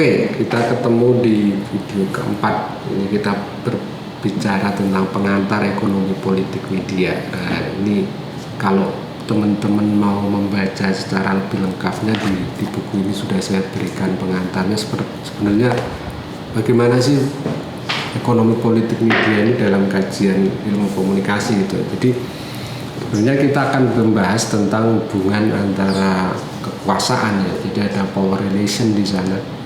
Oke, kita ketemu di video keempat. Ini kita berbicara tentang pengantar ekonomi politik media. Nah, ini kalau teman-teman mau membaca secara lebih lengkapnya di buku ini sudah saya berikan pengantarnya. Sebenarnya bagaimana sih ekonomi politik media ini dalam kajian ilmu komunikasi gitu. Jadi sebenarnya kita akan membahas tentang hubungan antara kekuasaan ya. Jadi ada power relation di sana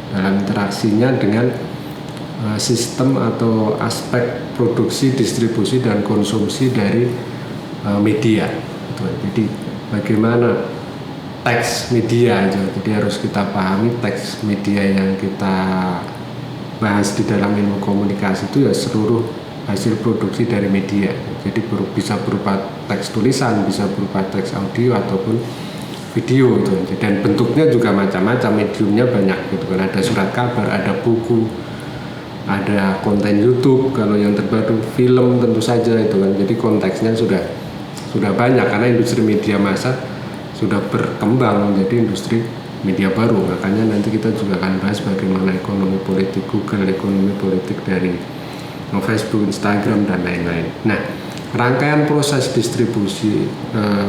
dalam interaksinya dengan sistem atau aspek produksi, distribusi dan konsumsi dari media. Jadi bagaimana teks media, jadi harus kita pahami teks media yang kita bahas di dalam ilmu komunikasi itu ya seluruh hasil produksi dari media. Jadi bisa berupa teks tulisan, bisa berupa teks audio ataupun video itu. Dan bentuknya juga macam-macam, mediumnya banyak gitu kan. Ada surat kabar, ada buku, ada konten YouTube, kalau yang terbaru film tentu saja itu kan. Jadi konteksnya sudah banyak karena industri media massa sudah berkembang menjadi industri media baru. Makanya nanti kita juga akan bahas bagaimana ekonomi politik Google, ekonomi politik dari Facebook, Instagram dan lain-lain. Nah, rangkaian proses distribusi,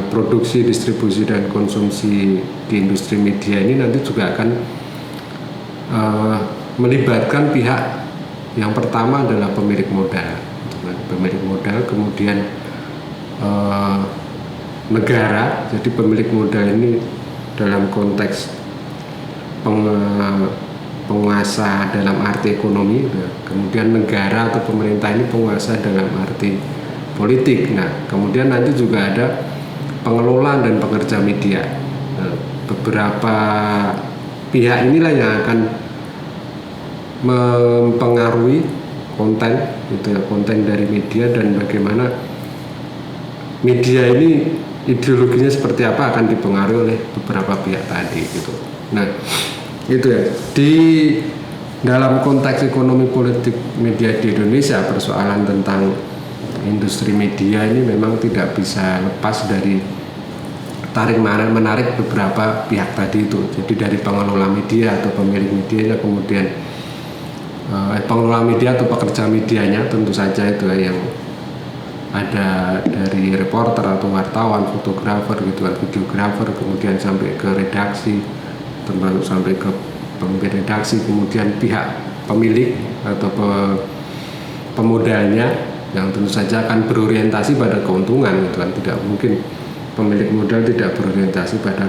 produksi, distribusi dan konsumsi di industri media ini nanti juga akan melibatkan pihak yang pertama adalah pemilik modal, kemudian negara. Jadi pemilik modal ini dalam konteks penguasa dalam arti ekonomi, kemudian negara atau pemerintah ini penguasa dalam arti politik. Nah, kemudian nanti juga ada pengelola dan pekerja media. Nah, beberapa pihak inilah yang akan mempengaruhi konten, gitu ya, konten dari media dan bagaimana media ini ideologinya seperti apa akan dipengaruhi oleh beberapa pihak tadi, gitu. Nah, itu ya. Di dalam konteks ekonomi politik media di Indonesia, persoalan tentang industri media ini memang tidak bisa lepas dari tarik-menarik beberapa pihak tadi itu. Jadi dari pengelola media atau pemilik medianya, kemudian pengelola media atau pekerja medianya tentu saja itu yang ada dari reporter atau wartawan, fotografer gitu kan, videografer, kemudian sampai ke redaksi, termasuk sampai ke pemimpin redaksi, kemudian pihak pemilik atau pemodalnya yang tentu saja akan berorientasi pada keuntungan gitu kan. Tidak mungkin pemilik modal tidak berorientasi pada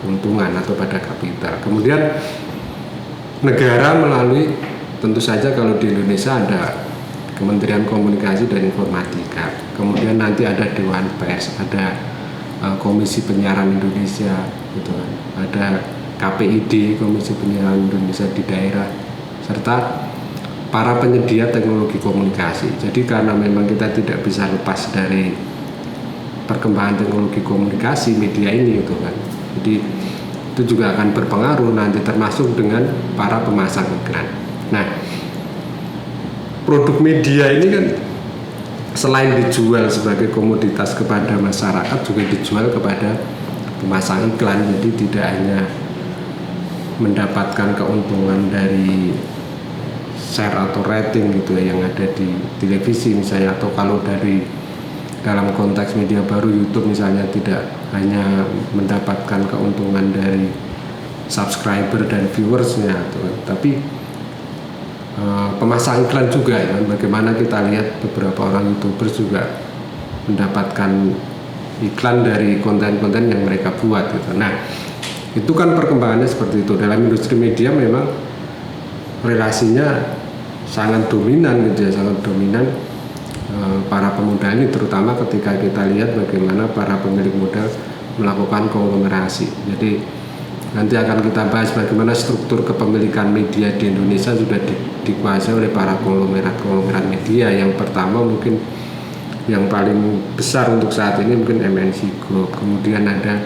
keuntungan atau pada kapital. Kemudian negara melalui, tentu saja kalau di Indonesia ada Kementerian Komunikasi dan Informatika, kemudian nanti ada Dewan Pers, ada Komisi Penyiaran Indonesia gitu kan, ada KPID, Komisi Penyiaran Indonesia di daerah, serta para penyedia teknologi komunikasi. Jadi karena memang kita tidak bisa lepas dari perkembangan teknologi komunikasi media ini gitu kan. Jadi itu juga akan berpengaruh nanti, termasuk dengan para pemasang iklan. Nah, produk media ini kan selain dijual sebagai komoditas kepada masyarakat, juga dijual kepada pemasang iklan. Jadi tidak hanya mendapatkan keuntungan dari share atau rating gitu ya, yang ada di televisi misalnya, atau kalau dalam konteks media baru YouTube misalnya, tidak hanya mendapatkan keuntungan dari subscriber dan viewersnya, tapi pemasang iklan juga ya. Bagaimana kita lihat beberapa orang YouTubers juga mendapatkan iklan dari konten-konten yang mereka buat gitu. Nah, itu kan perkembangannya seperti itu. Dalam industri media memang relasinya sangat dominan gitu ya, sangat dominan para pemodal ini, terutama ketika kita lihat bagaimana para pemilik modal melakukan konglomerasi. Jadi nanti akan kita bahas bagaimana struktur kepemilikan media di Indonesia sudah dikuasai oleh para konglomerat media. Yang pertama mungkin yang paling besar untuk saat ini mungkin MNC Group, kemudian ada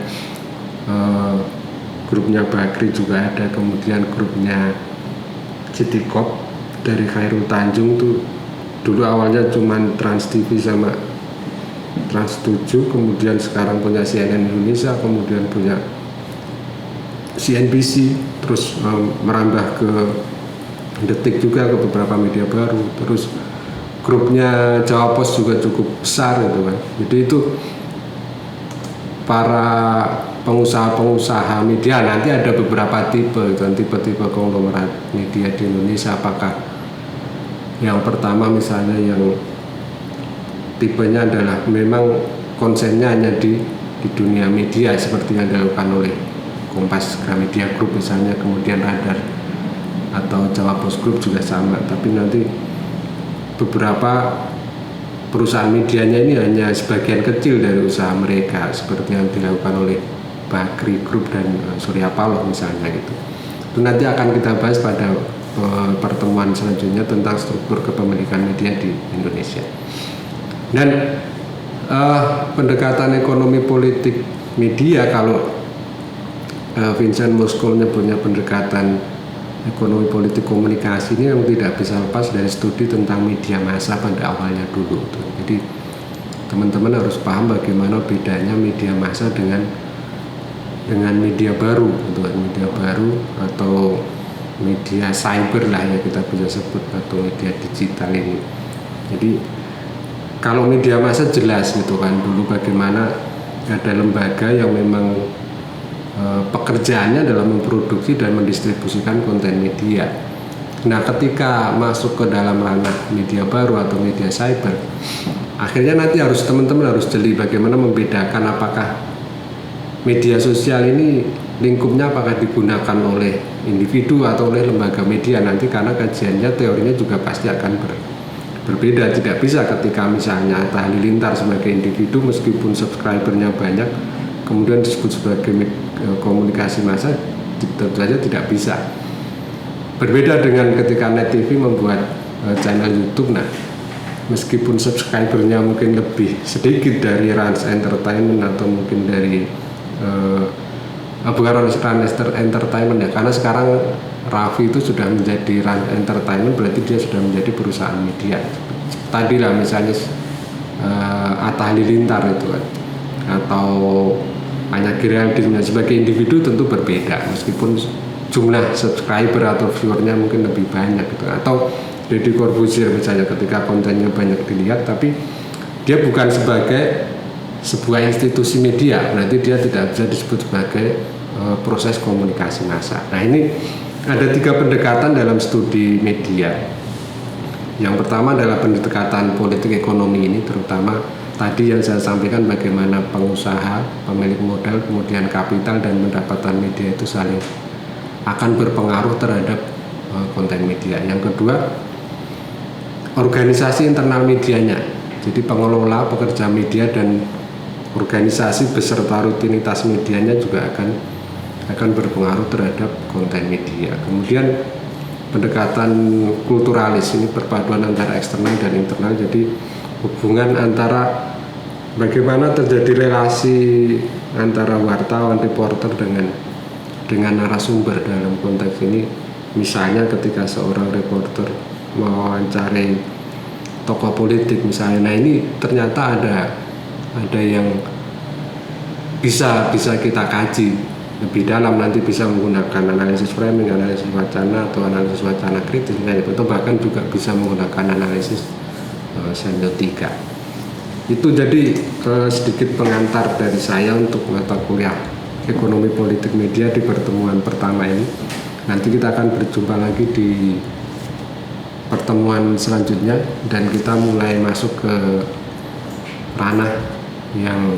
grupnya Bakri juga ada, kemudian grupnya Citycorp dari Khairul Tanjung tuh dulu awalnya cuman Trans TV sama Trans 7, kemudian sekarang punya CNN Indonesia, kemudian punya CNBC, terus merambah ke Detik juga, ke beberapa media baru, terus grupnya Jawa Pos juga cukup besar gitu kan. Jadi itu para pengusaha-pengusaha media, nanti ada beberapa tipe dan tipe-tipe konglomerat media di Indonesia. Apakah yang pertama misalnya yang tipenya adalah memang konsennya hanya di dunia media seperti yang dilakukan oleh Kompas Gramedia Group misalnya, kemudian Radar atau Jawa Pos Group juga sama, tapi nanti beberapa perusahaan medianya ini hanya sebagian kecil dari usaha mereka seperti yang dilakukan oleh Bakri Group dan Surya Paloh misalnya gitu. Itu nanti akan kita bahas pada pertemuan selanjutnya tentang struktur kepemilikan media di Indonesia. Dan pendekatan ekonomi politik media, kalau Vincent Mosco nyebutnya pendekatan ekonomi politik komunikasi, ini yang tidak bisa lepas dari studi tentang media massa pada awalnya dulu. Jadi teman-teman harus paham bagaimana bedanya media massa dengan media baru, media baru atau media cyber lah ya kita bisa sebut, atau media digital ini. Jadi kalau media massa jelas gitu kan, dulu bagaimana ada lembaga yang memang pekerjaannya adalah memproduksi dan mendistribusikan konten media. Nah, ketika masuk ke dalam ranah media baru atau media cyber, akhirnya nanti teman-teman harus jeli bagaimana membedakan apakah media sosial ini lingkupnya apakah digunakan oleh individu atau oleh lembaga media nanti, karena kajiannya teorinya juga pasti akan berbeda. Tidak bisa ketika misalnya Atta Halilintar sebagai individu meskipun subscribernya banyak kemudian disebut sebagai komunikasi massa, tentu saja tidak bisa. Berbeda dengan ketika Net TV membuat channel YouTube. Nah, meskipun subscribernya mungkin lebih sedikit dari Rans Entertainment atau mungkin dari bukan Rans Entertainment ya, karena sekarang Raffi itu sudah menjadi Rans Entertainment, berarti dia sudah menjadi perusahaan media. Tadi lah misalnya Atta Halilintar itu kan, atau Anya Geraldine sebagai individu tentu berbeda, meskipun jumlah subscriber atau viewernya mungkin lebih banyak gitu. Atau Deddy Corbuzier misalnya, ketika kontennya banyak dilihat tapi dia bukan sebagai sebuah institusi media, berarti dia tidak bisa disebut sebagai proses komunikasi massa. Nah, ini ada 3 pendekatan dalam studi media. Yang pertama adalah pendekatan politik ekonomi ini, terutama tadi yang saya sampaikan bagaimana pengusaha, pemilik modal, kemudian kapital dan pendapatan media itu saling akan berpengaruh terhadap konten media. Yang kedua, organisasi internal medianya. Jadi pengelola, pekerja media dan organisasi beserta rutinitas medianya juga akan berpengaruh terhadap konten media. Kemudian pendekatan kulturalis, ini perpaduan antara eksternal dan internal. Jadi hubungan antara bagaimana terjadi relasi antara wartawan, reporter dengan narasumber dalam konteks ini. Misalnya ketika seorang reporter mewawancarai tokoh politik misalnya, nah ini ternyata ada yang bisa kita kaji lebih dalam, nanti bisa menggunakan analisis framing, analisis wacana atau analisis wacana kritis, atau bahkan juga bisa menggunakan analisis semiotika. Itu jadi sedikit pengantar dari saya untuk mata kuliah ekonomi politik media di pertemuan pertama ini. Nanti kita akan berjumpa lagi di pertemuan selanjutnya dan kita mulai masuk ke ranah yang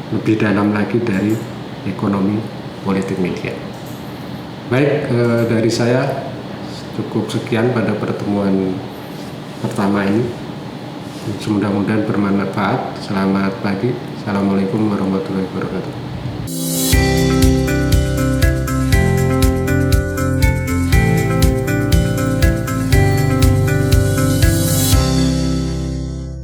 lebih dalam lagi dari ekonomi politik media. Baik, dari saya cukup sekian pada pertemuan pertama ini. Mudah-mudahan bermanfaat. Selamat pagi. Assalamualaikum warahmatullahi wabarakatuh.